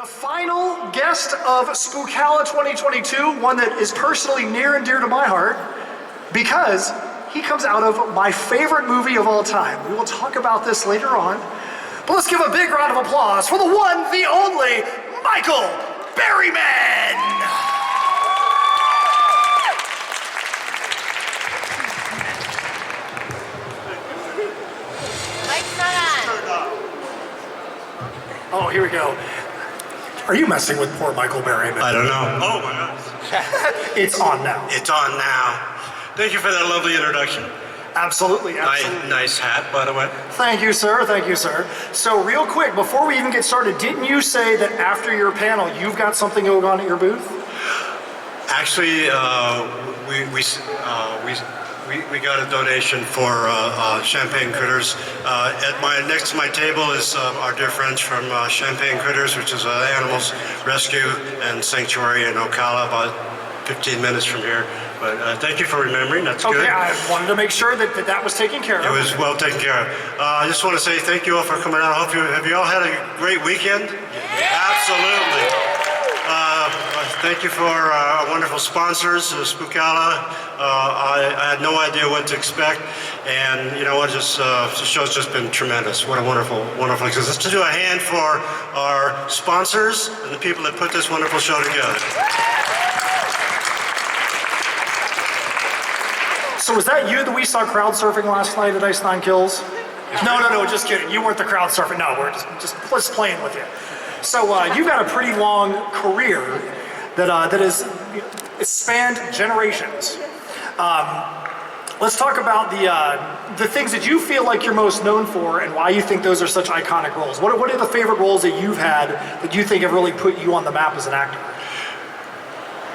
The final guest of Spookala 2022, one that is personally near and dear to my heart, because he comes out of my favorite movie of all time. We will talk about this later on, but let's give a big round of applause for the one, the only, Michael Berryman! Mike's not on. Oh, here we go. Are you messing with poor Michael Berryman? I don't know. Oh my gosh. It's on now. It's on now. Thank you for that lovely introduction. Absolutely, absolutely. Nice hat, by the way. Thank you, sir. Thank you, sir. So real quick, before we even get started, didn't you say that after your panel, you've got something going on at your booth? Actually, we got a donation for Champagne Critters. Next to my table is our dear friends from Champagne Critters, which is Animals Rescue and Sanctuary in Ocala, about 15 minutes from here. But thank you for remembering. That's good. Okay, I wanted to make sure that was taken care of. It was well taken care of. I just want to say thank you all for coming out. Have you all had a great weekend? Yeah. Absolutely. Thank you for our wonderful sponsors, Spookala. I had no idea what to expect, and you know what? The show's just been tremendous. What a wonderful experience. Let's do a hand for our sponsors and the people that put this wonderful show together. So was that you that we saw crowd surfing last night at Ice Nine Kills? No, just kidding. You weren't the crowd surfing. No, we're just playing with you. So you've got a pretty long career that is spanned generations. Let's talk about the things that you feel like you're most known for and why you think those are such iconic roles. What are the favorite roles that you've had that you think have really put you on the map as an actor?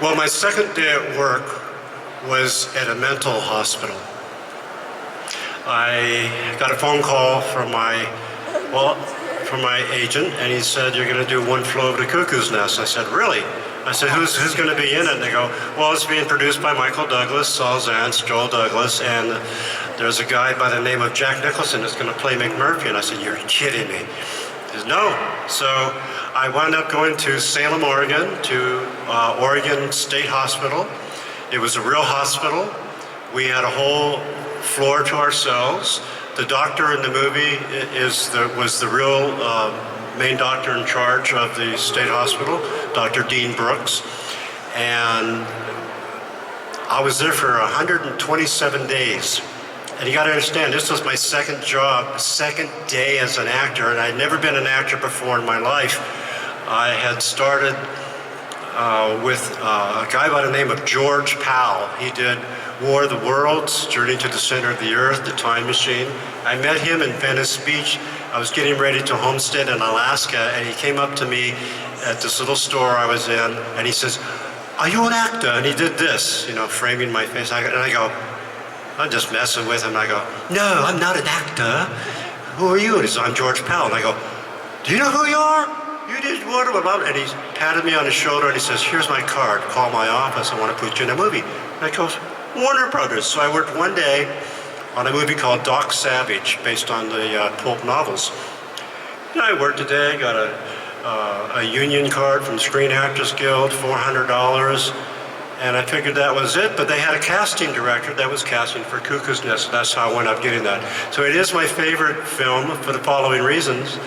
Well, my second day at work was at a mental hospital. I got a phone call from my agent, and he said, "You're going to do One Flew Over the Cuckoo's Nest." I said, "Really?" I said, who's going to be in it? And they go, "Well, it's being produced by Michael Douglas, Saul Zaentz, Joel Douglas, and there's a guy by the name of Jack Nicholson that's going to play McMurphy." And I said, "You're kidding me." He says, "No." So I wound up going to Salem, Oregon, to Oregon State Hospital. It was a real hospital. We had a whole floor to ourselves. The doctor in the movie was the real main doctor in charge of the state hospital, Dr. Dean Brooks. And I was there for 127 days. And you got to understand, this was my second job, second day as an actor, and I'd never been an actor before in my life. I had started with a guy by the name of George Powell. He did War of the Worlds, Journey to the Center of the Earth, The Time Machine. I met him in Venice Beach. I was getting ready to homestead in Alaska, and he came up to me at this little store I was in, and he says, "Are you an actor?" And he did this, framing my face. And I go, I'm just messing with him. I go, "No, I'm not an actor. Who are you?" And he says, "I'm George Powell." And I go, "Do you know who you are? You did what?" And he patted me on the shoulder and he says, "Here's my card. Call my office. I want to put you in a movie." And I go, "Warner Brothers." So I worked one day on a movie called Doc Savage, based on the pulp novels. And I worked a day, got a union card from Screen Actors Guild, $400. And I figured that was it, but they had a casting director that was casting for Cuckoo's Nest. That's how I wound up getting that. So it is my favorite film for the following reasons.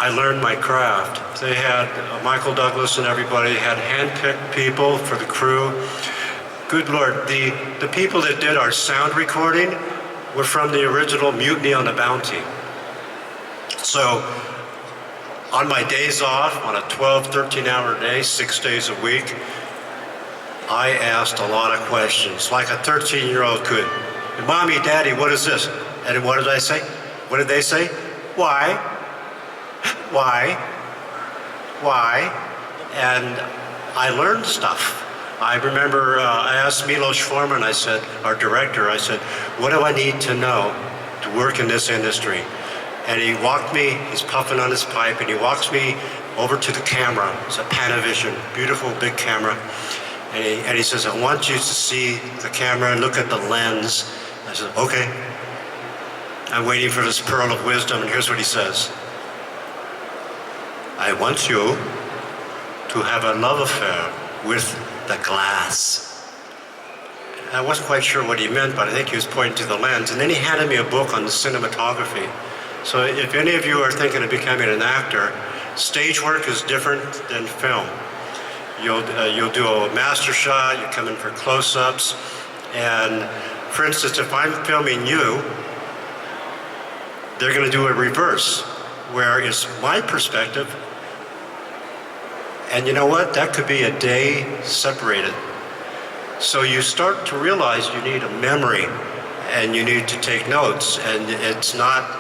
I learned my craft. They had Michael Douglas and everybody had handpicked people for the crew. Good Lord, the people that did our sound recording were from the original Mutiny on the Bounty. So on my days off, on a 12, 13-hour day, 6 days a week, I asked a lot of questions, like a 13-year-old could. "Mommy, Daddy, what is this?" And what did I say? What did they say? Why? And I learned stuff. I remember I asked Milos Forman, I said, our director, I said, "What do I need to know to work in this industry?" And he walked me, he's puffing on his pipe, and he walks me over to the camera. It's a Panavision, beautiful big camera. And he says, "I want you to see the camera and look at the lens." I said, "Okay." I'm waiting for this pearl of wisdom, and here's what he says. "I want you to have a love affair with the glass. I wasn't quite sure what he meant, but I think he was pointing to the lens. And then he handed me a book on cinematography. So if any of you are thinking of becoming an actor, stage work is different than film. You'll do a master shot, you come in for close-ups, and for instance, if I'm filming you, they're going to do a reverse, where it's my perspective, and you know what? That could be a day separated. So you start to realize you need a memory, and you need to take notes, and it's not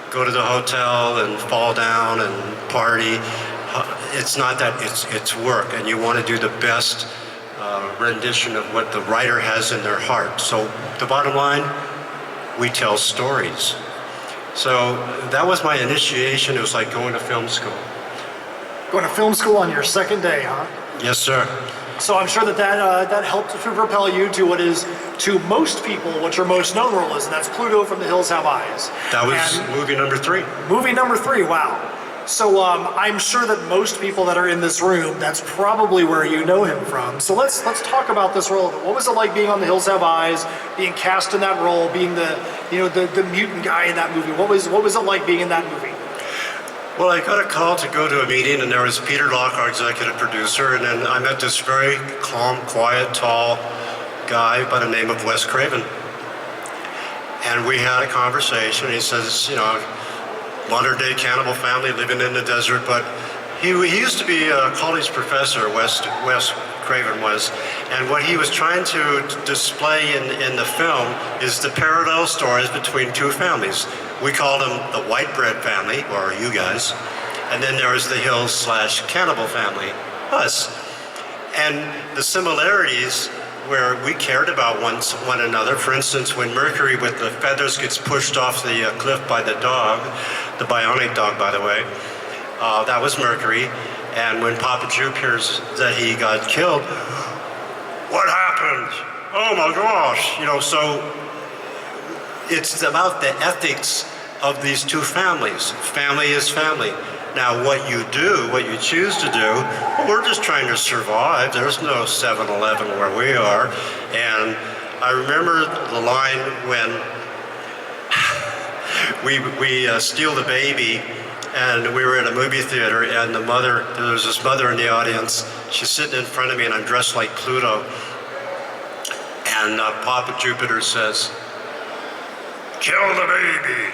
go to the hotel and fall down and party. It's not that, it's work, and you want to do the best rendition of what the writer has in their heart. So the bottom line, we tell stories. So that was my initiation. It was like going to film school. Going to film school on your second day, huh? Yes, sir. So I'm sure that helped to propel you to what is, to most people, what your most known role is, and that's Pluto from The Hills Have Eyes. That was movie number 3. Movie number 3, wow. So I'm sure that most people that are in this room, that's probably where you know him from. So let's talk about this role. What was it like being on The Hills Have Eyes, being cast in that role, being the mutant guy in that movie? What was it like being in that movie? Well, I got a call to go to a meeting, and there was Peter Locke, our executive producer, and then I met this very calm, quiet, tall guy by the name of Wes Craven. And we had a conversation. He says, modern-day cannibal family living in the desert, but he used to be a college professor, Wes Craven was, and what he was trying to display in the film is the parallel stories between two families. We call them the white bread family, or you guys, and then there was the Hills/cannibal family, us. And the similarities where we cared about one another. For instance, when Mercury with the feathers gets pushed off the cliff by the dog, the bionic dog, by the way, that was Mercury. And when Papa Jupe hears that he got killed, what happened? Oh my gosh! So it's about the ethics of these two families. Family is family. Now, what you choose to do, well, we're just trying to survive. There's no 7-Eleven where we are. And I remember the line when we steal the baby, and we were at a movie theater, and there was this mother in the audience. She's sitting in front of me, and I'm dressed like Pluto. And Papa Jupiter says, "Kill the baby."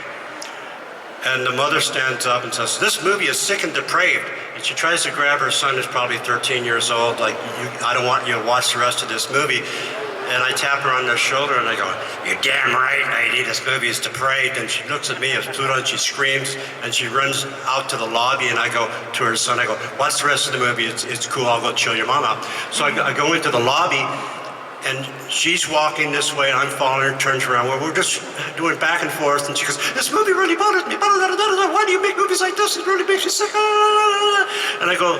And the mother stands up and says, "This movie is sick and depraved." And she tries to grab her son, who's probably 13 years old, like, I don't want you to watch the rest of this movie. And I tap her on the shoulder and I go, "You're damn right, lady, this movie is depraved." And she looks at me as Pluto and she screams and she runs out to the lobby, and I go to her son, I go, "Watch the rest of the movie, it's cool, I'll go chill your mom out." So I go into the lobby, and she's walking this way, and I'm following her, turns around. We're just doing back and forth, and she goes, "This movie really bothers me. Why do you make movies like this? It really makes me sick." And I go,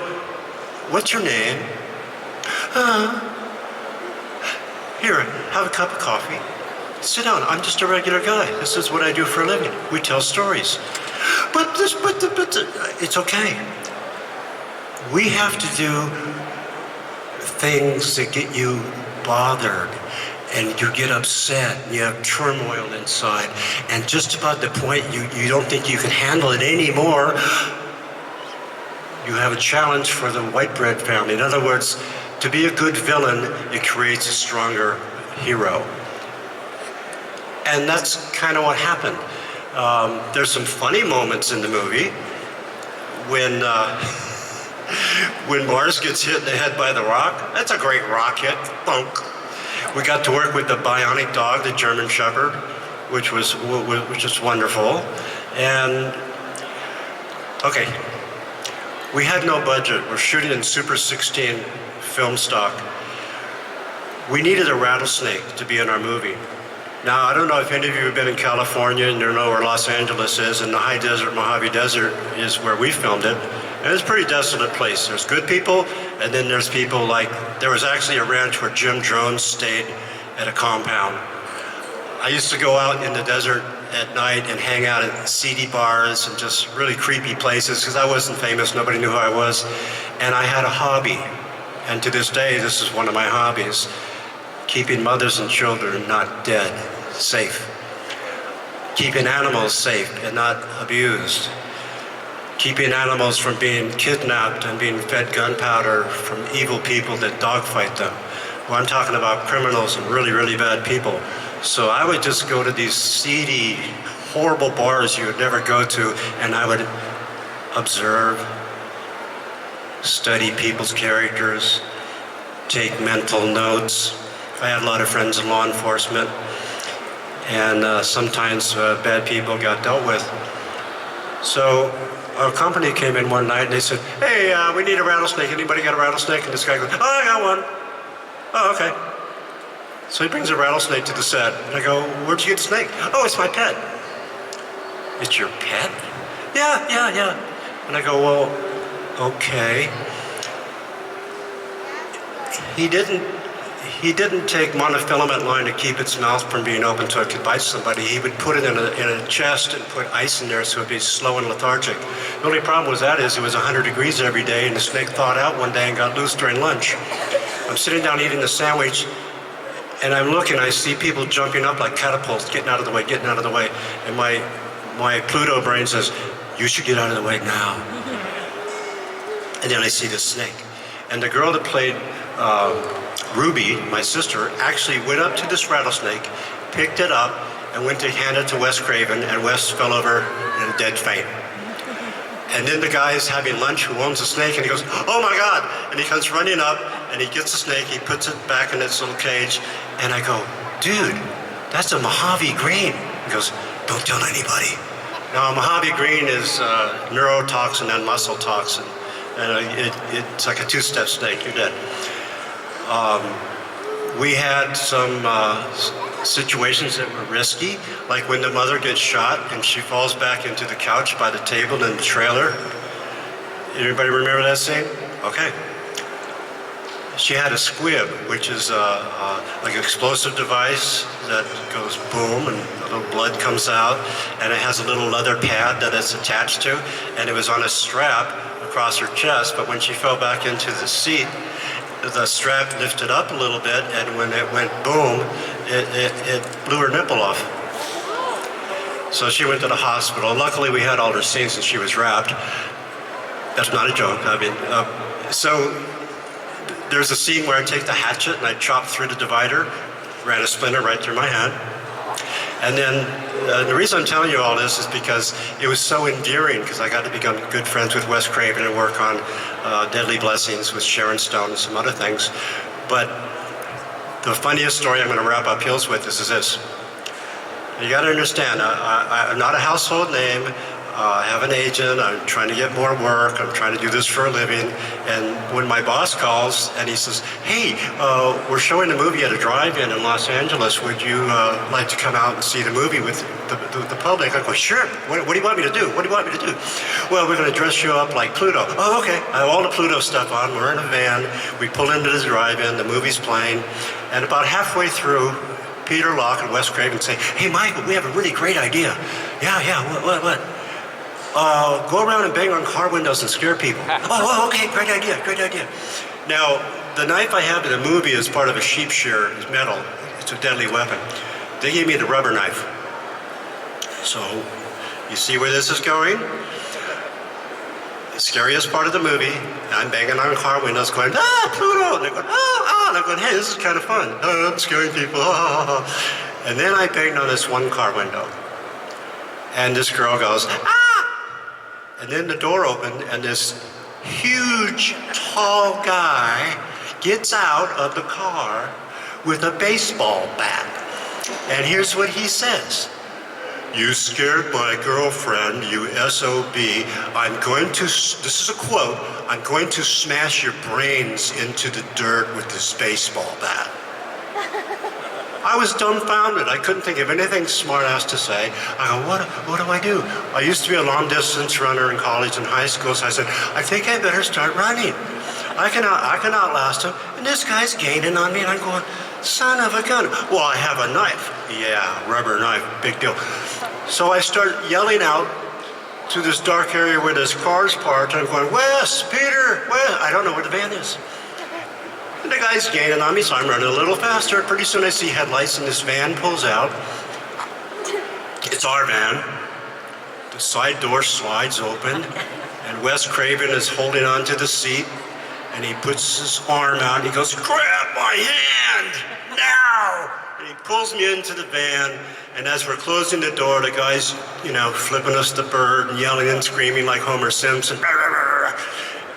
"What's your name?" "Here, have a cup of coffee. Sit down. I'm just a regular guy. This is what I do for a living. We tell stories." But it's okay. We have to do things that get you bothered, and you get upset, and you have turmoil inside, and just about the point you don't think you can handle it anymore, you have a challenge for the white bread family. In other words, to be a good villain, it creates a stronger hero. And that's kind of what happened. There's some funny moments in the movie when Mars gets hit in the head by the rock. That's a great rock hit. Thunk. We got to work with the bionic dog, the German Shepherd, which was wonderful. And okay, we had no budget. We're shooting in Super 16 film stock. We needed a rattlesnake to be in our movie. Now, I don't know if any of you have been in California and you know where Los Angeles is, and the high desert, Mojave Desert, is where we filmed it. And it's a pretty desolate place. There's good people, and then there's people like, there was actually a ranch where Jim Jones stayed at a compound. I used to go out in the desert at night and hang out at seedy bars and just really creepy places because I wasn't famous, nobody knew who I was. And I had a hobby. And to this day, this is one of my hobbies. Keeping mothers and children not dead, safe. Keeping animals safe and not abused. Keeping animals from being kidnapped and being fed gunpowder from evil people that dogfight them. Well, I'm talking about criminals and really, really bad people. So I would just go to these seedy, horrible bars you would never go to, and I would observe, study people's characters, take mental notes. I had a lot of friends in law enforcement, and sometimes bad people got dealt with. So our company came in one night and they said, hey, we need a rattlesnake. Anybody got a rattlesnake? And this guy goes, oh, I got one. Oh, okay. So he brings a rattlesnake to the set. And I go, where'd you get the snake? Oh, it's my pet. It's your pet? Yeah. And I go, well, okay. He didn't take monofilament line to keep its mouth from being open so it could bite somebody. He would put it in a chest and put ice in there so it'd be slow and lethargic. The only problem with that is it was 100 degrees every day and the snake thawed out one day and got loose during lunch. I'm sitting down eating the sandwich and I'm looking, I see people jumping up like catapults, getting out of the way. And my Pluto brain says, you should get out of the way now. And then I see this snake. And the girl that played Ruby, my sister, actually went up to this rattlesnake, picked it up, and went to hand it to Wes Craven, and Wes fell over in a dead faint. And then the guy is having lunch who owns the snake, and he goes, oh my God! And he comes running up, and he gets the snake, he puts it back in its little cage, and I go, dude, that's a Mojave green. He goes, don't tell anybody. Now, Mojave green is neurotoxin and muscle toxin, and it's like a two-step snake, you're dead. We had some situations that were risky, like when the mother gets shot and she falls back into the couch by the table in the trailer. Anybody remember that scene? Okay. She had a squib, which is like an explosive device that goes boom and a little blood comes out, and it has a little leather pad that it's attached to, and it was on a strap across her chest, but when she fell back into the seat, the strap lifted up a little bit, and when it went boom, it blew her nipple off. So she went to the hospital. Luckily, we had all her scenes and she was wrapped. That's not a joke. I mean, so there's a scene where I take the hatchet and I chop through the divider, ran a splinter right through my hand. And then the reason I'm telling you all this is because it was so endearing, because I got to become good friends with Wes Craven and work on Deadly Blessings with Sharon Stone and some other things. But the funniest story I'm going to wrap up Hills with is this. You got to understand, I'm not a household name. I have an agent, I'm trying to get more work, I'm trying to do this for a living, and when my boss calls and he says, hey, we're showing a movie at a drive-in in Los Angeles, would you like to come out and see the movie with the public? I go, sure, what do you want me to do? What do you want me to do? Well, we're going to dress you up like Pluto. Oh, okay, I have all the Pluto stuff on, we're in a van, we pull into the drive-in, the movie's playing, and about halfway through, Peter Locke and Wes Craven say, hey, Michael, we have a really great idea. Yeah, what? Go around and bang on car windows and scare people. Oh, okay, great idea. Now, the knife I have in the movie is part of a sheep shear. It's metal. It's a deadly weapon. They gave me the rubber knife. So, you see where this is going? The scariest part of the movie, I'm banging on car windows going, Pluto! And they're going, and I'm going, hey, this is kind of fun. I'm scaring people. And then I banged on this one car window. And this girl goes, and then the door opened, and this huge, tall guy gets out of the car with a baseball bat. And here's what he says. You scared my girlfriend, you SOB. I'm going to, this is a quote, I'm going to smash your brains into the dirt with this baseball bat. I was dumbfounded. I couldn't think of anything smart-ass to say. I go, what do I do? I used to be a long-distance runner in college and high school, so I said, I think I better start running. I can outlast him, and this guy's gaining on me, and I'm going, son of a gun. Well, I have a knife. Yeah, rubber knife, big deal. So I start yelling out to this dark area where there's cars parked. I'm going, Wes, Peter, Wes. I don't know where the van is. And the guy's gaining on me, so I'm running a little faster. Pretty soon I see headlights and this van pulls out. It's our van. The side door slides open and Wes Craven is holding onto the seat and he puts his arm out and he goes, grab my hand now! And he pulls me into the van, and as we're closing the door, the guy's, flipping us the bird and yelling and screaming like Homer Simpson.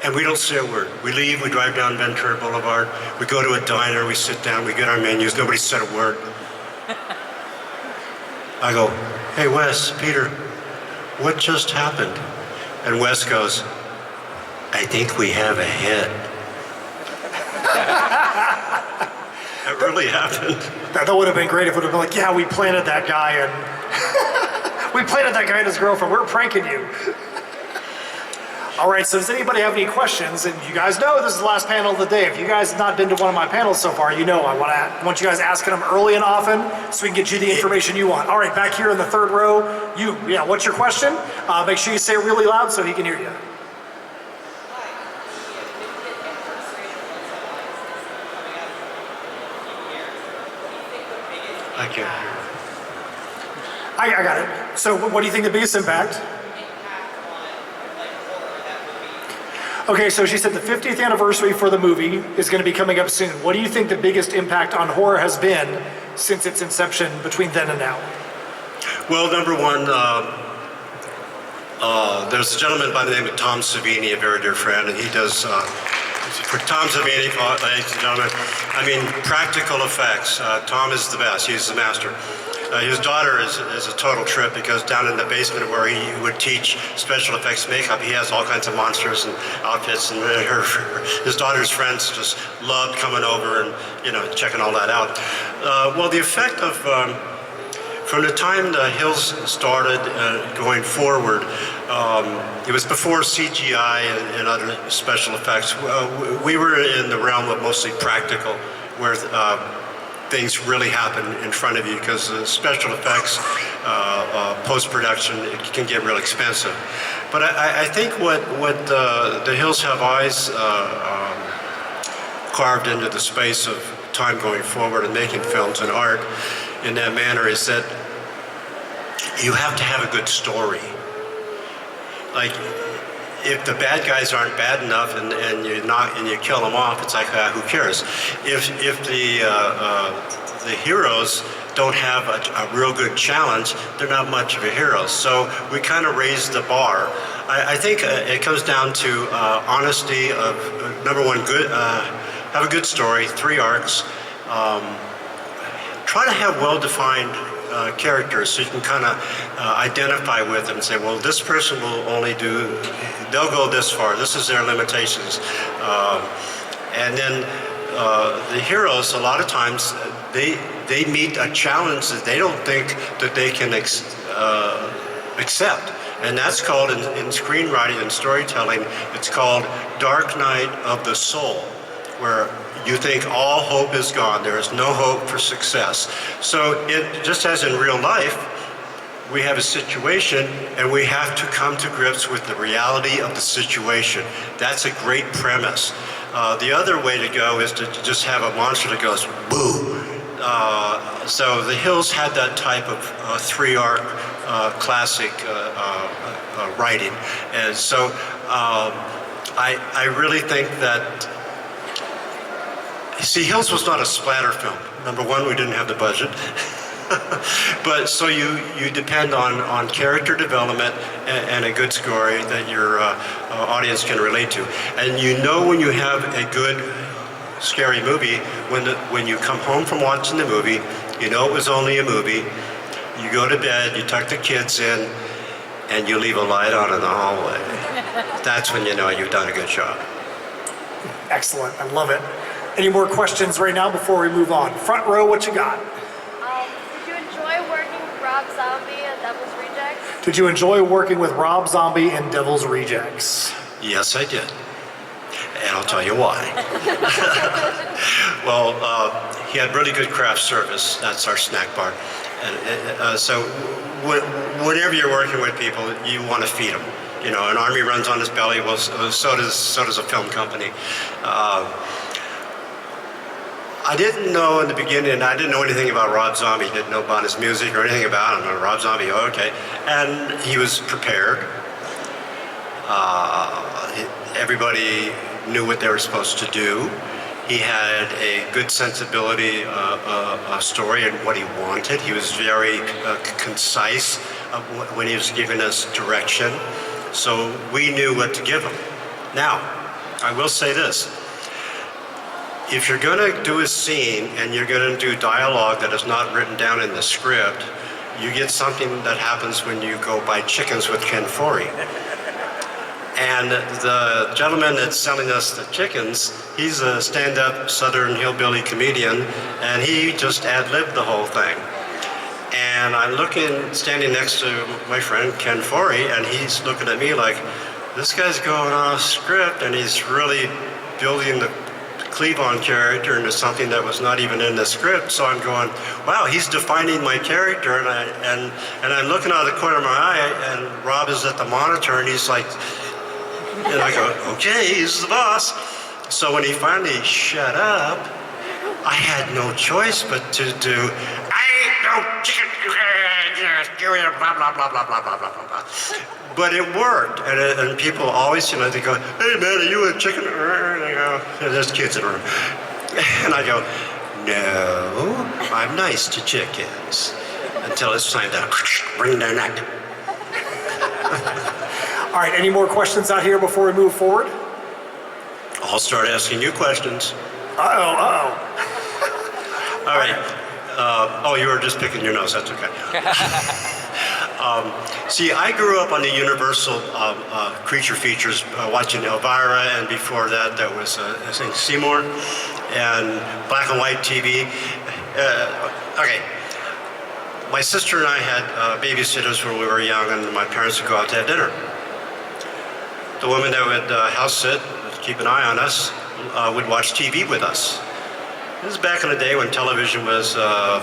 And we don't say a word. We leave, we drive down Ventura Boulevard, we go to a diner, we sit down, we get our menus, nobody said a word. I go, hey Wes, Peter, what just happened? And Wes goes, I think we have a hit. That really happened. That would have been great if it would have been like, yeah, we planted that guy and we planted that guy and his girlfriend. We're pranking you. All right, so does anybody have any questions? And you guys know this is the last panel of the day. If you guys have not been to one of my panels so far, I want you guys asking them early and often so we can get you the information you want. All right, back here in the third row, what's your question? Make sure you say it really loud so he can hear you. I can't hear. I got it. So what do you think the biggest impact? Okay, so she said the 50th anniversary for the movie is going to be coming up soon. What do you think the biggest impact on horror has been since its inception between then and now? Well, number one, there's a gentleman by the name of Tom Savini, a very dear friend, and he does, for Tom Savini, ladies and gentlemen, practical effects. Tom is the best, he's the master. His daughter is a total trip because down in the basement where he would teach special effects makeup, he has all kinds of monsters and outfits, and his daughter's friends just loved coming over and checking all that out. Well, the effect of from the time the Hills started going forward, it was before CGI and other special effects. We were in the realm of mostly practical, where things really happen in front of you, because special effects, post-production, it can get real expensive. But I think what the Hills Have Eyes carved into the space of time going forward and making films and art in that manner is that you have to have a good story. Like, if the bad guys aren't bad enough and you kill them off, it's like, who cares? If the heroes don't have a real good challenge, they're not much of a hero. So we kind of raise the bar. I think it comes down to honesty of, number one, have a good story, 3 arcs. Try to have well-defined characters so you can kind of identify with them and say, well, this person will only they'll go this far, this is their limitations. And then the heroes, a lot of times, they meet a challenge that they don't think that they can accept. And that's called, in screenwriting and storytelling, it's called Dark Night of the Soul, where you think all hope is gone, there is no hope for success. So just as in real life, we have a situation and we have to come to grips with the reality of the situation. That's a great premise. The other way to go is to just have a monster that goes, boo. So the Hills had that type of 3-arc classic writing. And so I really think that, see, Hills was not a splatter film. Number one, we didn't have the budget. But so you depend on character development and a good story that your audience can relate to. And when you have a good scary movie, when you come home from watching the movie, it was only a movie. You go to bed, you tuck the kids in, and you leave a light on in the hallway. That's when you know you've done a good job. Excellent, I love it. Any more questions right now before we move on? Front row, what you got? Did you enjoy working with Rob Zombie and Devil's Rejects? Did you enjoy working with Rob Zombie and Devil's Rejects? Yes, I did. And I'll tell you why. Well, he had really good craft service. That's our snack bar. So whenever you're working with people, you want to feed them. You know, an army runs on his belly. Well, so does a film company. I didn't know in the beginning. I didn't know anything about Rob Zombie. Didn't know about his music or anything about him. Rob Zombie, okay, and he was prepared. Everybody knew what they were supposed to do. He had a good sensibility, a story and what he wanted. He was very concise when he was giving us direction. So we knew what to give him. Now, I will say this. If you're going to do a scene and you're going to do dialogue that is not written down in the script, you get something that happens when you go buy chickens with Ken Foree. And the gentleman that's selling us the chickens, he's a stand-up Southern hillbilly comedian, and he just ad-libbed the whole thing. And I'm standing next to my friend Ken Foree, and he's looking at me like, this guy's going on a script, and he's really building the Cleavon character into something that was not even in the script. So I'm going, wow, he's defining my character, and I'm looking out of the corner of my eye, and Rob is at the monitor, and he's like. And I go, okay, he's the boss. So when he finally shut up, I had no choice but to do, I ain't no chicken, blah, blah, blah, blah, blah, blah, blah, blah. But it worked. And people always, you know, they go, hey man, are you a chicken? And I go, there's kids in the room. And I go, no, I'm nice to chickens. Until it's time to bring their neck. All right, any more questions out here before we move forward? I'll start asking you questions. Uh-oh. All right. Oh, you were just picking your nose. That's okay. See, I grew up on the Universal creature features, watching Elvira, and before that, that was, I think, Seymour, and black and white TV. Okay. My sister and I had babysitters when we were young, and my parents would go out to have dinner. The woman that would house sit, keep an eye on us, would watch TV with us. This is back in the day when television was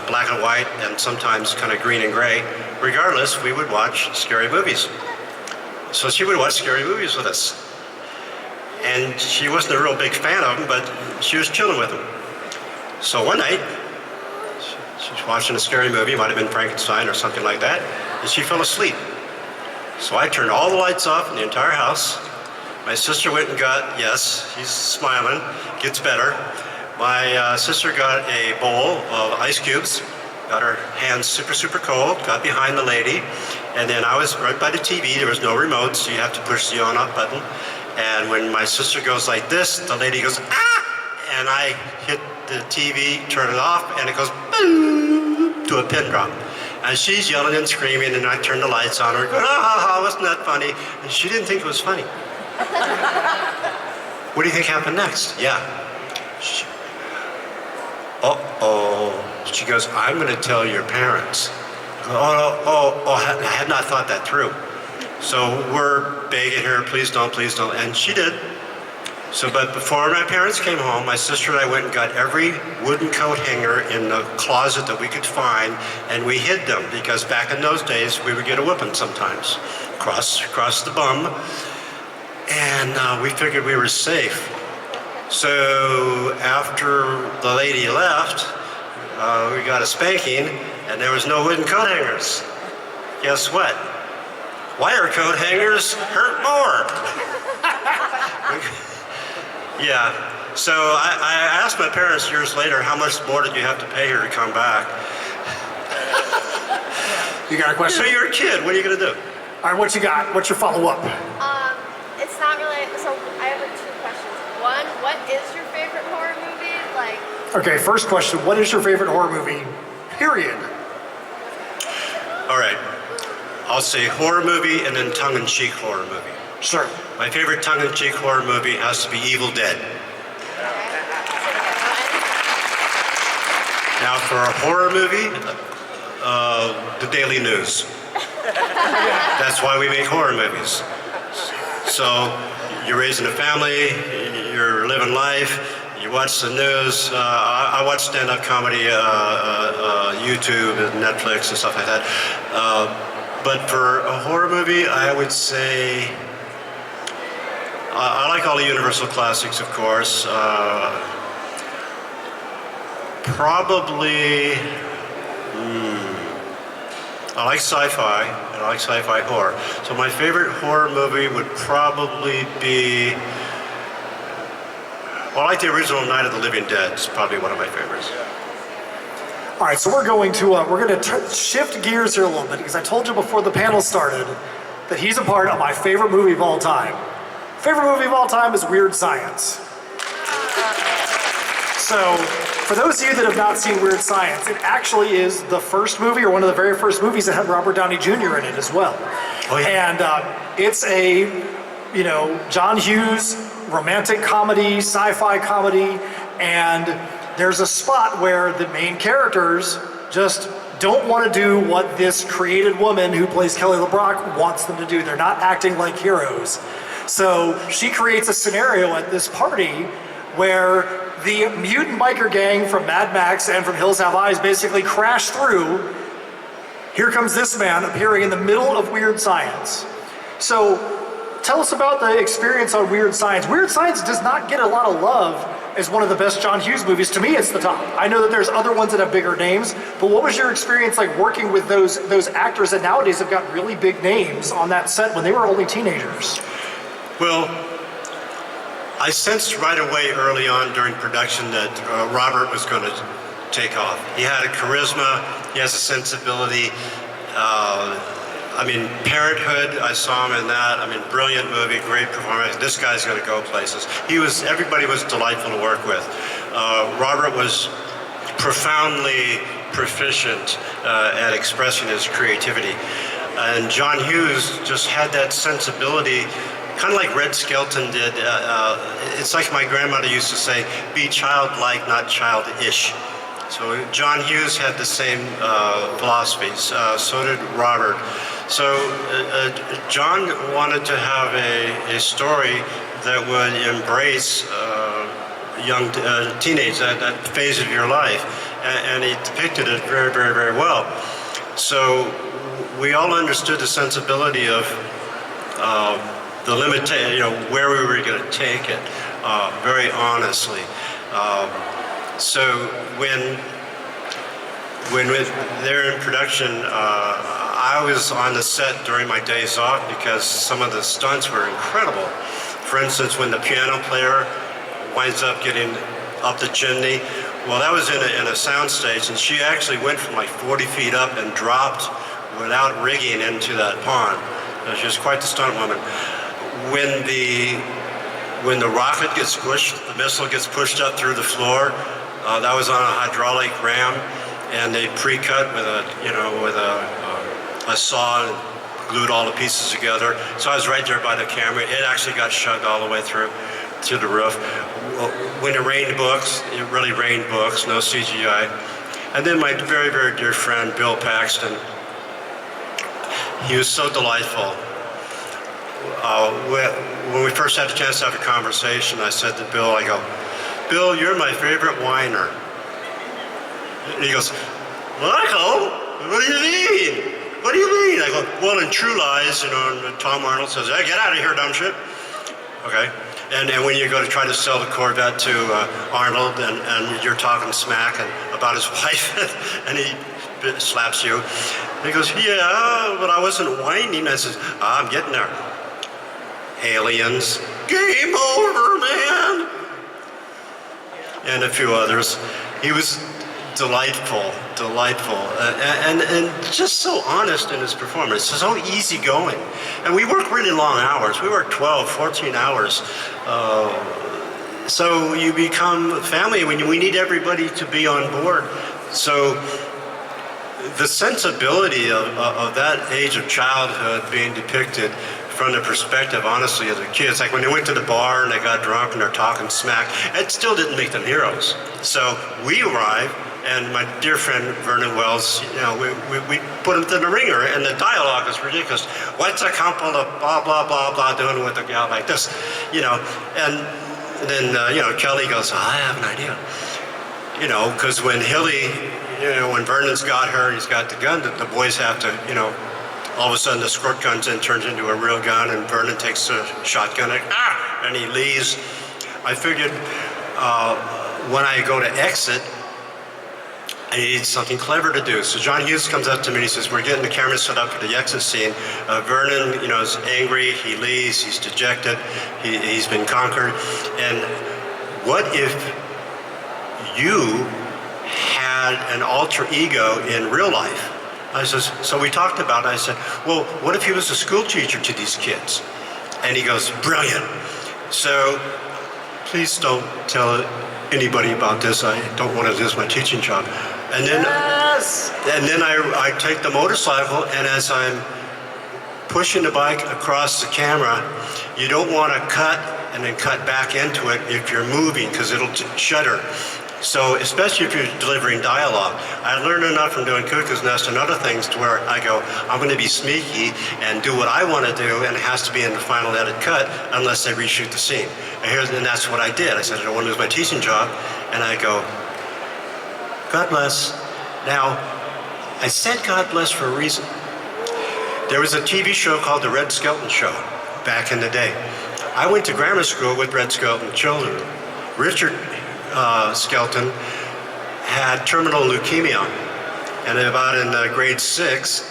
black and white and sometimes kind of green and gray. Regardless, we would watch scary movies. So she would watch scary movies with us. And she wasn't a real big fan of them, but she was chilling with them. So one night, she was watching a scary movie, it might have been Frankenstein or something like that, and she fell asleep. So I turned all the lights off in the entire house. My sister went and got, yes, she's smiling, gets better. My sister got a bowl of ice cubes, got her hands super, super cold, got behind the lady, and then I was right by the TV. There was no remote, so you have to push the on-off button. And when my sister goes like this, the lady goes, ah! And I hit the TV, turn it off, and it goes boom, to a pin drop. And she's yelling and screaming, and I turned the lights on her, going, ah, wasn't that funny? And she didn't think it was funny. What do you think happened next? Yeah. Uh-oh. She goes, I'm going to tell your parents. I had not thought that through. So we're begging her, please don't, and she did. So, but before my parents came home, my sister and I went and got every wooden coat hanger in the closet that we could find, and we hid them, because back in those days, we would get a whipping sometimes, across the bum, and we figured we were safe. So after the lady left, we got a spanking, and there was no wooden coat hangers. Guess what? Wire coat hangers hurt more. Yeah, so I asked my parents years later, how much more did you have to pay her to come back? You got a question? So you're a kid, what are you gonna do? All right, what you got? What's your follow-up? It's not really, so I have two questions. One, what is your favorite horror movie? Like, Okay, first question, what is your favorite horror movie? Period. All right, I'll say horror movie and then tongue-in-cheek horror movie. Sure. My favorite tongue-in-cheek horror movie has to be Evil Dead. Now for a horror movie, the Daily News. That's why we make horror movies. So you're raising a family, you're living life, You watch the news. I watch stand-up comedy, YouTube and Netflix and stuff like that. But for a horror movie, I would say I like all the Universal classics, of course. Probably, I like sci-fi, and I like sci-fi horror. So my favorite horror movie would probably be, well, I like the original Night of the Living Dead. It's probably one of my favorites. All right, so we're going to shift gears here a little bit because I told you before the panel started that he's a part of my favorite movie of all time. Favorite movie of all time is Weird Science. So, for those of you that have not seen Weird Science, it actually is the first movie, or one of the very first movies that had Robert Downey Jr. in it as well. Oh, yeah. And it's a, John Hughes romantic comedy, sci-fi comedy, and there's a spot where the main characters just don't want to do what this created woman who plays Kelly LeBrock wants them to do. They're not acting like heroes. So she creates a scenario at this party where the mutant biker gang from Mad Max and from Hills Have Eyes basically crash through. Here comes this man appearing in the middle of Weird Science. So tell us about the experience on Weird Science. Weird Science does not get a lot of love as one of the best John Hughes movies. To me, it's the top. I know that there's other ones that have bigger names, but what was your experience like working with those actors that nowadays have got really big names on that set when they were only teenagers? Well, I sensed right away early on during production that Robert was going to take off. He had a charisma, he has a sensibility. Parenthood, I saw him in that. Brilliant movie, great performance. This guy's going to go places. Everybody was delightful to work with. Robert was profoundly proficient at expressing his creativity. And John Hughes just had that sensibility, kind of like Red Skelton did. It's like my grandmother used to say, be childlike, not childish. So John Hughes had the same philosophies. So did Robert. So John wanted to have a story that would embrace young teenage, that phase of your life. And he depicted it very, very, very well. So we all understood the sensibility of the limitation, where we were going to take it, very honestly. So when they're in production, I was on the set during my days off because some of the stunts were incredible. For instance, when the piano player winds up getting up the chimney, well, that was in a sound stage, and she actually went from like 40 feet up and dropped without rigging into that pond. She was quite the stunt woman. When the rocket gets pushed, the missile gets pushed up through the floor. That was on a hydraulic ram, and they pre-cut with a saw and glued all the pieces together. So I was right there by the camera. It actually got shoved all the way through to the roof. When it rained books, it really rained books, no CGI. And then my very, very dear friend, Bill Paxton, he was so delightful. When we first had a chance to have a conversation, I said to Bill, Bill, you're my favorite whiner. And he goes, Michael, what do you mean? What do you mean? I go, well, in True Lies, Tom Arnold says, hey, get out of here, dumb shit. Okay. And when you go to try to sell the Corvette to Arnold and you're talking smack about his wife and he slaps you. And he goes, yeah, but I wasn't whining. I says, I'm getting there. Aliens, game over, man. And a few others. He was delightful, and just so honest in his performance, so easygoing. And we work really long hours. We work 12, 14 hours. So you become family when we need everybody to be on board. So the sensibility of that age of childhood being depicted from the perspective, honestly, of the kids, like when they went to the bar and they got drunk and they're talking smack, it still didn't make them heroes. So we arrived, and my dear friend Vernon Wells, we put him to the ringer, and the dialogue is ridiculous. What's a couple of blah, blah, blah, blah doing with a gal like this? And Kelly goes, I have an idea. Because when Hilly, when Vernon's got her, he's got the gun, the boys have to, all of a sudden the squirt gun then turns into a real gun, and Vernon takes a shotgun and he leaves. I figured when I go to exit, I need something clever to do. So John Hughes comes up to me and he says, we're getting the camera set up for the exit scene. Vernon, is angry, he leaves, he's dejected, he's been conquered. And what if you had an alter ego in real life? I says, so we talked about it. I said, well, what if he was a school teacher to these kids? And he goes, brilliant. So please don't tell anybody about this. I don't want to lose my teaching job. And then, I take the motorcycle, and as I'm pushing the bike across the camera, you don't want to cut and then cut back into it if you're moving, because it'll shudder. So especially if you're delivering dialogue. I learned enough from doing Cuckoo's Nest and other things to where I go, I'm going to be sneaky and do what I want to do, and it has to be in the final edit cut unless they reshoot the scene. And that's what I did. I said, I don't want to lose my teaching job. And I go, God bless. Now, I said God bless for a reason. There was a TV show called The Red Skelton Show back in the day. I went to grammar school with Red Skelton children. Richard Skelton had terminal leukemia, and about in grade 6,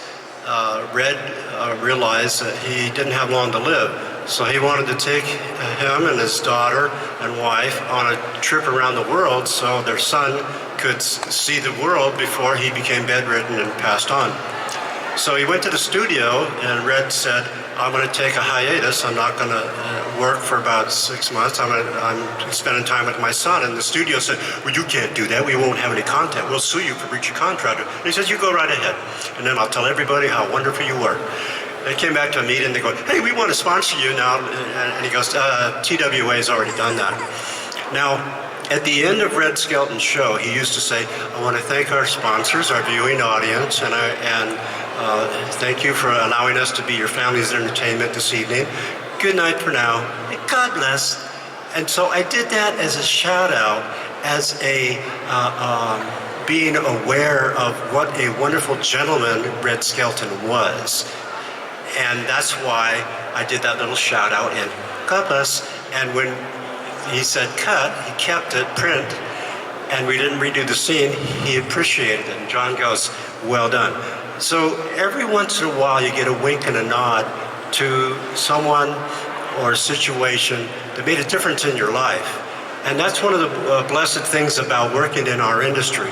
Red realized that he didn't have long to live. So he wanted to take him and his daughter and wife on a trip around the world so their son could see the world before he became bedridden and passed on. So he went to the studio, and Red said, I'm going to take a hiatus. I'm not going to work for about 6 months. I'm spending time with my son. And the studio said, well, you can't do that. We won't have any content. We'll sue you for breach of contract. And he says, you go right ahead. And then I'll tell everybody how wonderful you were. They came back to a meeting. They go, hey, we want to sponsor you now. And he goes, TWA has already done that. Now, at the end of Red Skelton's show, he used to say, I want to thank our sponsors, our viewing audience, and thank you for allowing us to be your family's entertainment this evening. Good night for now. God bless. And so I did that as a shout out, as a being aware of what a wonderful gentleman Red Skelton was. And that's why I did that little shout out, and God bless. And when he said cut, he kept it print, and we didn't redo the scene, he appreciated it. And John goes, well done. So every once in a while you get a wink and a nod to someone or a situation that made a difference in your life. And that's one of the blessed things about working in our industry.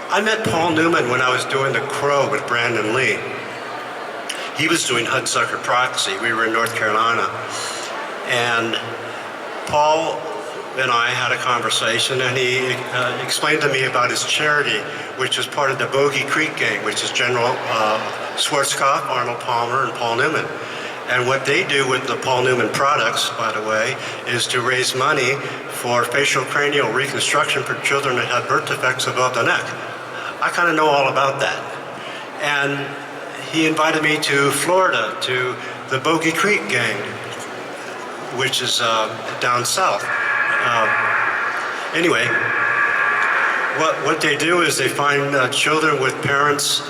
I met Paul Newman when I was doing The Crow with Brandon Lee. He was doing Hudsucker Proxy. We were in North Carolina. And Paul and I had a conversation, and he explained to me about his charity, which is part of the Bogey Creek Gang, which is General Schwarzkopf, Arnold Palmer, and Paul Newman. And what they do with the Paul Newman products, by the way, is to raise money for facial cranial reconstruction for children that have birth defects above the neck. I kind of know all about that. And he invited me to Florida, to the Bogey Creek Gang, which is down south. Anyway, what they do is they find children with parents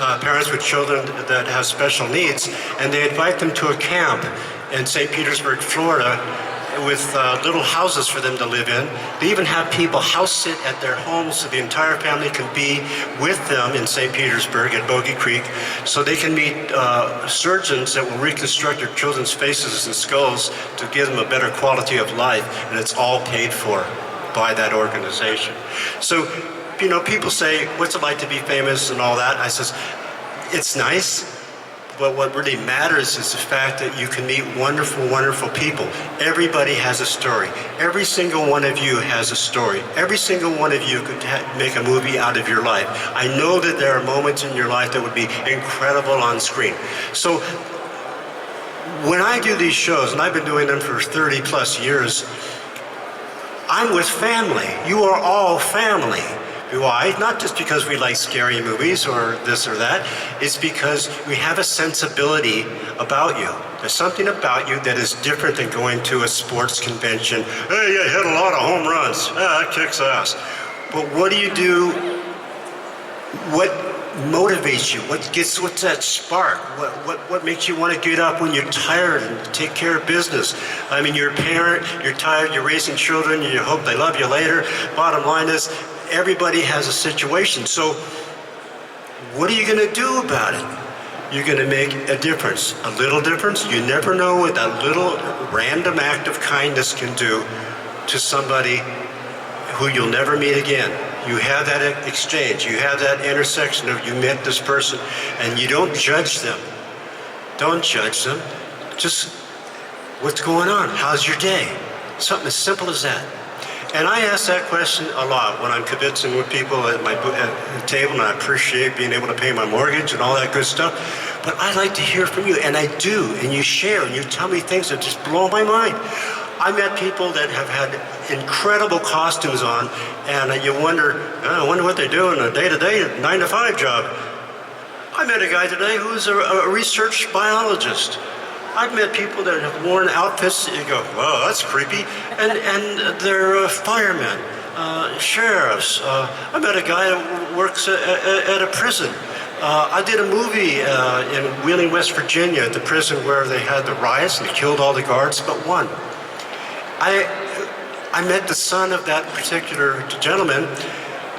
with children that have special needs, and they invite them to a camp in St. Petersburg, Florida, with little houses for them to live in. They even have people house sit at their homes so the entire family can be with them in St. Petersburg at Bogey Creek, so they can meet surgeons that will reconstruct their children's faces and skulls to give them a better quality of life, and it's all paid for by that organization. So, people say, what's it like to be famous and all that? I says, it's nice. But what really matters is the fact that you can meet wonderful, wonderful people. Everybody has a story. Every single one of you has a story. Every single one of you could make a movie out of your life. I know that there are moments in your life that would be incredible on screen. So when I do these shows, and I've been doing them for 30 plus years, I'm with family. You are all family. Why? Not just because we like scary movies or this or that. It's because we have a sensibility about you. There's something about you that is different than going to a sports convention. Hey, you hit a lot of home runs. That kicks ass. But what do you do? What motivates you? What's that spark? What makes you want to get up when you're tired and take care of business? I mean, you're a parent, you're tired, you're raising children, you hope they love you later. Bottom line is, everybody has a situation. So what are you going to do about it? You're going to make a difference, a little difference. You never know what that little random act of kindness can do to somebody who you'll never meet again. You have that exchange, you have that intersection of you met this person, and you don't judge them. Don't judge them. Just, what's going on? How's your day? Something as simple as that. And I ask that question a lot when I'm convincing with people at the table, and I appreciate being able to pay my mortgage and all that good stuff. But I like to hear from you, and I do, and you share, and you tell me things that just blow my mind. I met people that have had incredible costumes on, and you wonder, I wonder what they do in a day-to-day 9-to-5 job. I met a guy today who's a research biologist. I've met people that have worn outfits that you go, whoa, that's creepy, and they're firemen, sheriffs. I met a guy that works at a prison. I did a movie in Wheeling, West Virginia, at the prison where they had the riots and they killed all the guards but one. I met the son of that particular gentleman,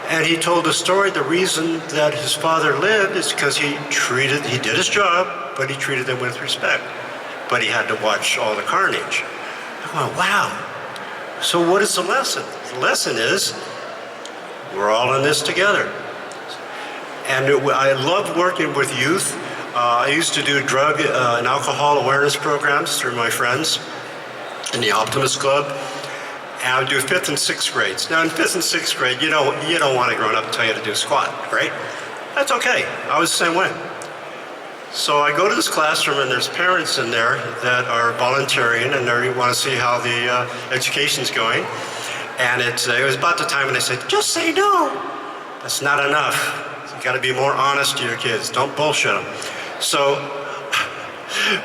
and he told the story. The reason that his father lived is because he did his job, but he treated them with respect. But he had to watch all the carnage. I went, wow. So what is the lesson? The lesson is we're all in this together. And I love working with youth. I used to do drug and alcohol awareness programs through my friends in the Optimist Club. And I would do 5th and 6th grades. Now in 5th and 6th grade, you don't want a grown up to tell you to do a squat, right? That's okay. I was the same way. So I go to this classroom, and there's parents in there that are volunteering, and they want to see how the education's going. And it was about the time when they said, just say no. That's not enough. You got to be more honest to your kids. Don't bullshit them. So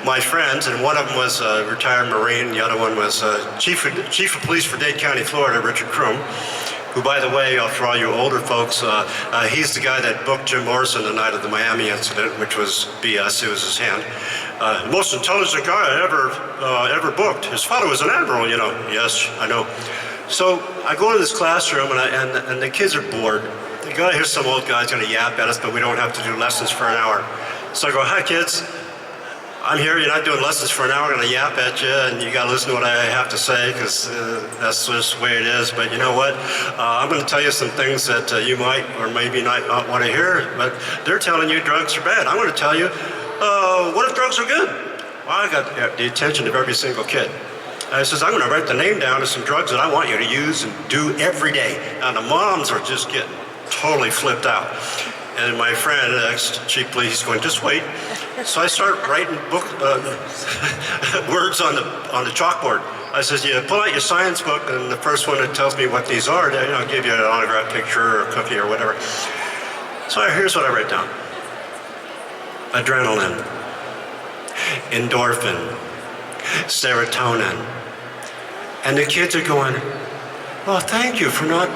my friends, and one of them was a retired Marine, the other one was Chief of Police for Dade County, Florida, Richard Kroom, who, by the way, for all you older folks, he's the guy that booked Jim Morrison the night of the Miami incident, which was BS. It was his hand. Most intelligent guy I ever booked. His father was an admiral, you know. Yes, I know. So I go into this classroom, and the kids are bored. They go, here's some old guy's going to yap at us, but we don't have to do lessons for an hour. So I go, hi, kids. I'm here, you're not doing lessons for an hour, I'm going to yap at you, and you got to listen to what I have to say, because that's just the way it is. But you know what? I'm going to tell you some things that you might or maybe not want to hear, but they're telling you drugs are bad. I'm going to tell you, what if drugs are good? Well, I got the attention of every single kid. I says, I'm going to write the name down of some drugs that I want you to use and do every day. Now, the moms are just getting totally flipped out. And my friend, ex-chief police, he's going, just wait. So I start writing words on the chalkboard. I says, yeah, pull out your science book, and the first one that tells me what these are, I'll give you an autographed picture or a cookie or whatever. So here's what I write down. Adrenaline, endorphin, serotonin. And the kids are going, well, thank you for not,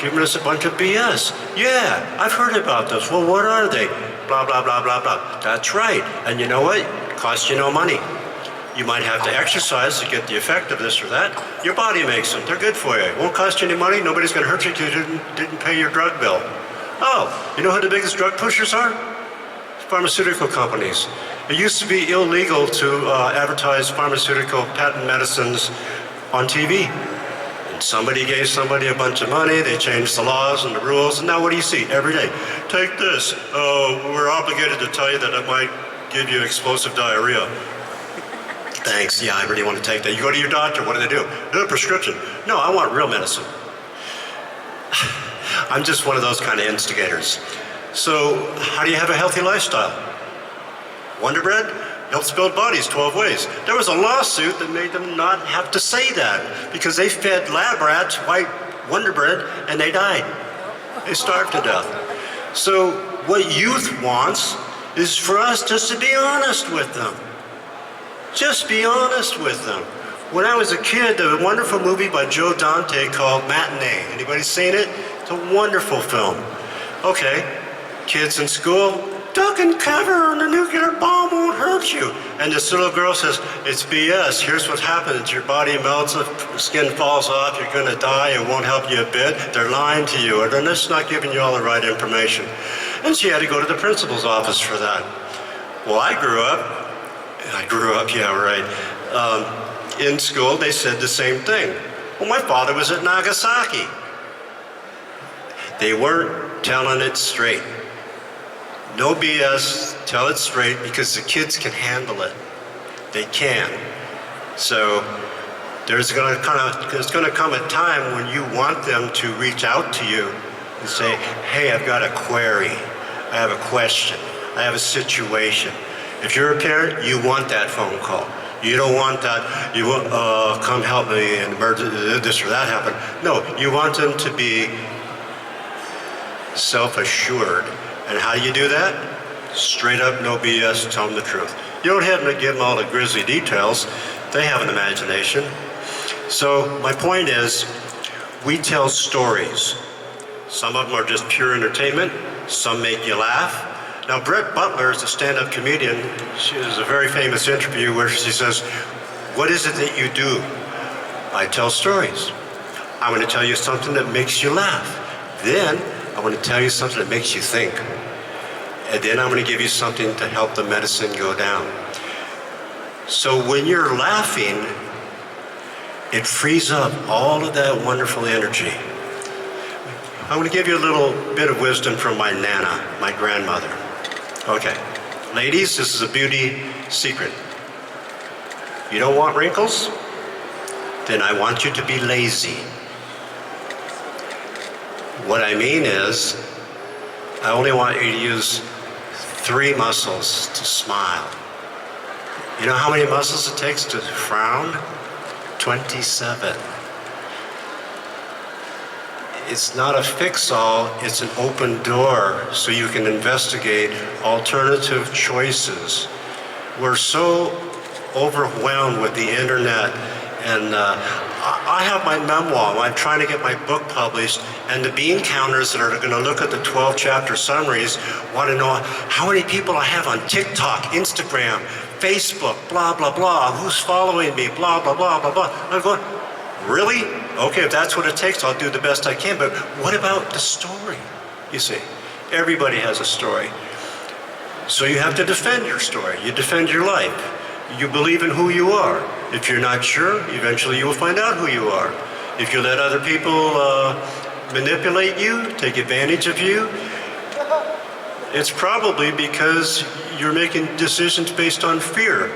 giving us a bunch of BS. Yeah, I've heard about those. Well, what are they? Blah, blah, blah, blah, blah. That's right. And you know what? It costs you no money. You might have to exercise to get the effect of this or that. Your body makes them. They're good for you. It won't cost you any money. Nobody's going to hurt you because you didn't pay your drug bill. Oh, you know who the biggest drug pushers are? Pharmaceutical companies. It used to be illegal to advertise pharmaceutical patent medicines on TV. Somebody gave somebody a bunch of money, they changed the laws and the rules, and now what do you see every day? Take this. We're obligated to tell you that it might give you explosive diarrhea. Thanks, yeah, I really want to take that. You go to your doctor, what do? Do a prescription. No, I want real medicine. I'm just one of those kind of instigators. So, how do you have a healthy lifestyle? Wonder Bread helps build bodies 12 ways. There was a lawsuit that made them not have to say that because they fed lab rats white Wonder Bread and they died. They starve to death. So what youth wants is for us just to be honest with them. Just be honest with them. When I was a kid, there was a wonderful movie by Joe Dante called Matinee. Anybody seen it? It's a wonderful film. Okay, kids in school, duck and cover, and the nuclear bomb won't hurt you. And this little girl says, it's BS. Here's what happens. Your body melts, the skin falls off, you're gonna die, it won't help you a bit. They're lying to you, or they're just not giving you all the right information. And she had to go to the principal's office for that. Well, I grew up, yeah, right. In school, they said the same thing. Well, my father was at Nagasaki. They weren't telling it straight. No BS, tell it straight, because the kids can handle it. They can. So there's gonna come a time when you want them to reach out to you and say, hey, I've got a query, I have a question, I have a situation. If you're a parent, you want that phone call. You don't want that, you want, come help me in emergency, this or that happened. No, you want them to be self-assured. And how do you do that? Straight up, no BS, tell them the truth. You don't have to give them all the grisly details. They have an imagination. So my point is, we tell stories. Some of them are just pure entertainment. Some make you laugh. Now, Brett Butler is a stand-up comedian. She has a very famous interview where she says, what is it that you do? I tell stories. I'm going to tell you something that makes you laugh. Then I'm going to tell you something that makes you think. And then I'm going to give you something to help the medicine go down. So when you're laughing, it frees up all of that wonderful energy. I'm going to give you a little bit of wisdom from my Nana, my grandmother. Okay, ladies, this is a beauty secret. You don't want wrinkles? Then I want you to be lazy. What I mean is, I only want you to use 3 muscles to smile. You know how many muscles it takes to frown? 27. It's not a fix-all, it's an open door so you can investigate alternative choices. We're so overwhelmed with the internet, and I have my memoir. I'm trying to get my book published, and the bean counters that are going to look at the 12-chapter summaries want to know how many people I have on TikTok, Instagram, Facebook, blah, blah, blah, who's following me, blah, blah, blah, blah, blah. I'm going, really? Okay, if that's what it takes, I'll do the best I can, but what about the story? You see, everybody has a story. So you have to defend your story. You defend your life. You believe in who you are. If you're not sure, eventually you will find out who you are. If you let other people manipulate you, take advantage of you, it's probably because you're making decisions based on fear.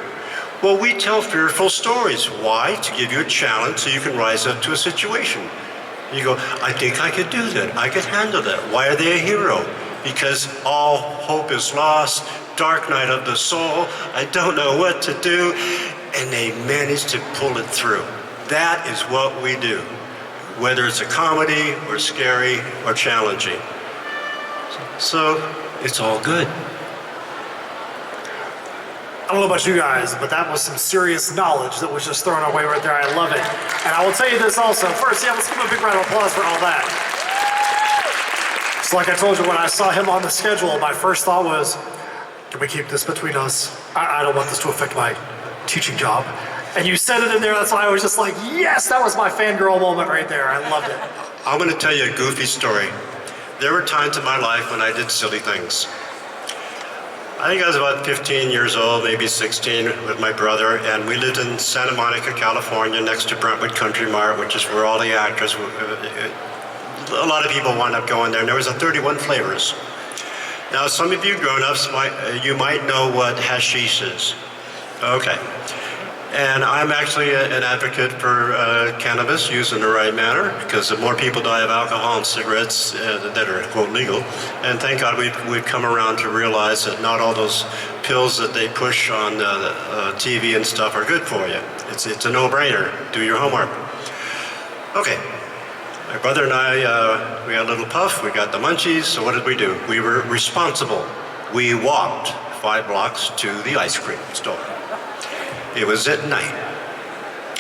Well, we tell fearful stories. Why? To give you a challenge so you can rise up to a situation. You go, I think I could do that. I could handle that. Why are they a hero? Because all hope is lost. Dark night of the soul. I don't know what to do. And they manage to pull it through. That is what we do. Whether it's a comedy or scary or challenging. So it's all good. I don't know about you guys, but that was some serious knowledge that was just thrown our way right there. I love it. And I will tell you this also. First, yeah, let's give him a big round of applause for all that. So like I told you, when I saw him on the schedule, my first thought was, can we keep this between us? I don't want this to affect my teaching job. And you said it in there, that's why I was just like, yes, that was my fangirl moment right there. I loved it. I'm going to tell you a goofy story. There were times in my life when I did silly things. I think I was about 15 years old, maybe 16, with my brother, and we lived in Santa Monica, California, next to Brentwood Country Mart, which is where all the actors, a lot of people wound up going there, and there was a 31 flavors. Now, some of you grown-ups, you might know what hashish is. Okay. And I'm actually an advocate for cannabis used in the right manner, because the more people die of alcohol and cigarettes that are, quote, legal. And thank God we've come around to realize that not all those pills that they push on TV and stuff are good for you. It's a no-brainer. Do your homework. Okay. My brother and I, we had a little puff, we got the munchies, so what did we do? We were responsible. We walked 5 blocks to the ice cream store. It was at night.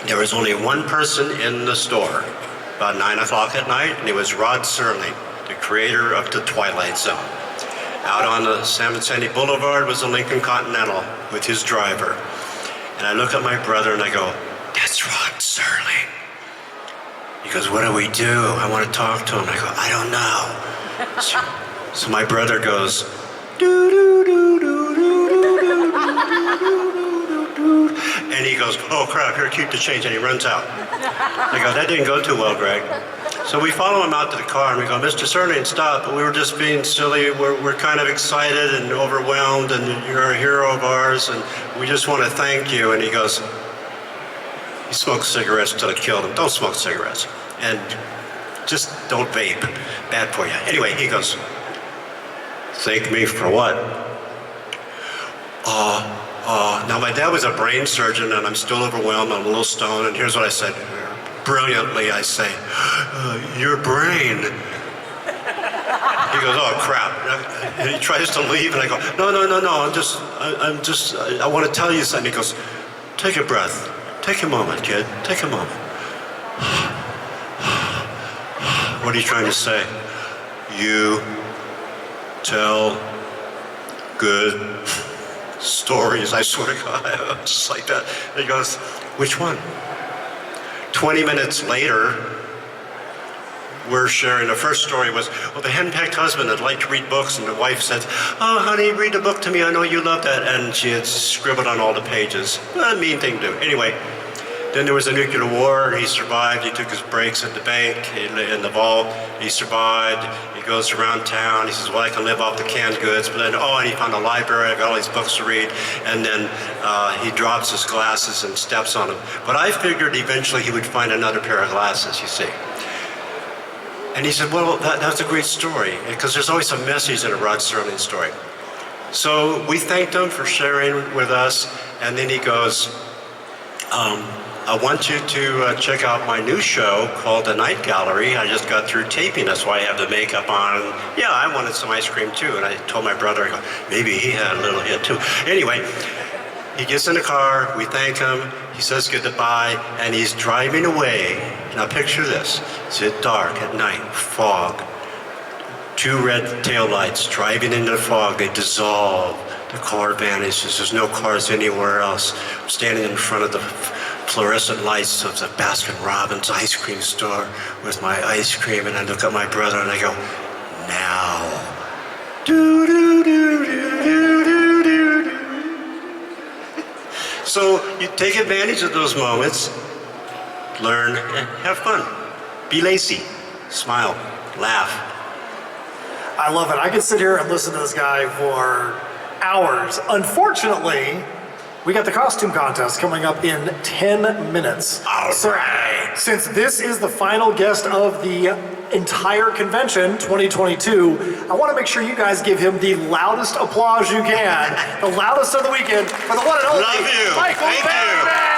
There was only one person in the store, about 9 o'clock at night, and it was Rod Serling, the creator of The Twilight Zone. Out on the San Vicente Boulevard was a Lincoln Continental with his driver. And I look at my brother and I go, that's Rod Serling. He goes, what do we do? I want to talk to him. I go, I don't know. So my brother goes, doo doo doo doo doo doo doo doo, and he goes, oh crap, here, keep the change, and he runs out. I go, that didn't go too well, Greg. So we follow him out to the car and we go, Mr. Serling, stop. We were just being silly. We're kind of excited and overwhelmed, and you're a hero of ours, and we just want to thank you. And he goes, he smoked cigarettes until it killed him. Don't smoke cigarettes. And just don't vape. Bad for you. Anyway, he goes, thank me for what? Now my dad was a brain surgeon and I'm still overwhelmed. I'm a little stoned, and here's what I said. Brilliantly, I say, your brain. He goes, oh crap. And he tries to leave and I go, no, I want to tell you something. He goes, take a breath. Take a moment, kid. Take a moment. What are you trying to say? You tell good stories, I swear to God. Just like that. And he goes, which one? 20 minutes later, we're sharing. The first story was, well, the henpecked husband had liked to read books, and the wife said, oh, honey, read a book to me. I know you love that. And she had scribbled on all the pages. A mean thing to do. Anyway, then there was a nuclear war, and he survived. He took his breaks at the bank, in the vault. He survived. He goes around town. He says, well, I can live off the canned goods. But then, and he found a library. I got all these books to read. And then he drops his glasses and steps on them. But I figured eventually he would find another pair of glasses, you see. And he said, well, that's a great story, because there's always a message in a Rod Serling story. So we thanked him for sharing with us, and then he goes, I want you to check out my new show called The Night Gallery. I just got through taping, that's why I have the makeup on. Yeah, I wanted some ice cream too, and I told my brother, I go, maybe he had a little hit too. Anyway, he gets in the car, we thank him, he says goodbye, and he's driving away. Now picture this, it's dark at night, fog, 2 red taillights driving into the fog, they dissolve, the car vanishes, there's no cars anywhere else. I'm standing in front of the fluorescent lights of the Baskin-Robbins ice cream store with my ice cream, and I look at my brother and I go, now. Do, do, do, do, do, do, do. So you take advantage of those moments, learn, and have fun. Be lazy, smile, laugh. I love it. I could sit here and listen to this guy for hours. Unfortunately, we got the costume contest coming up in 10 minutes. All right. Since this is the final guest of the entire convention, 2022, I want to make sure you guys give him the loudest applause you can, the loudest of the weekend, for the one and only Love you. Michael Thank you. Berryman.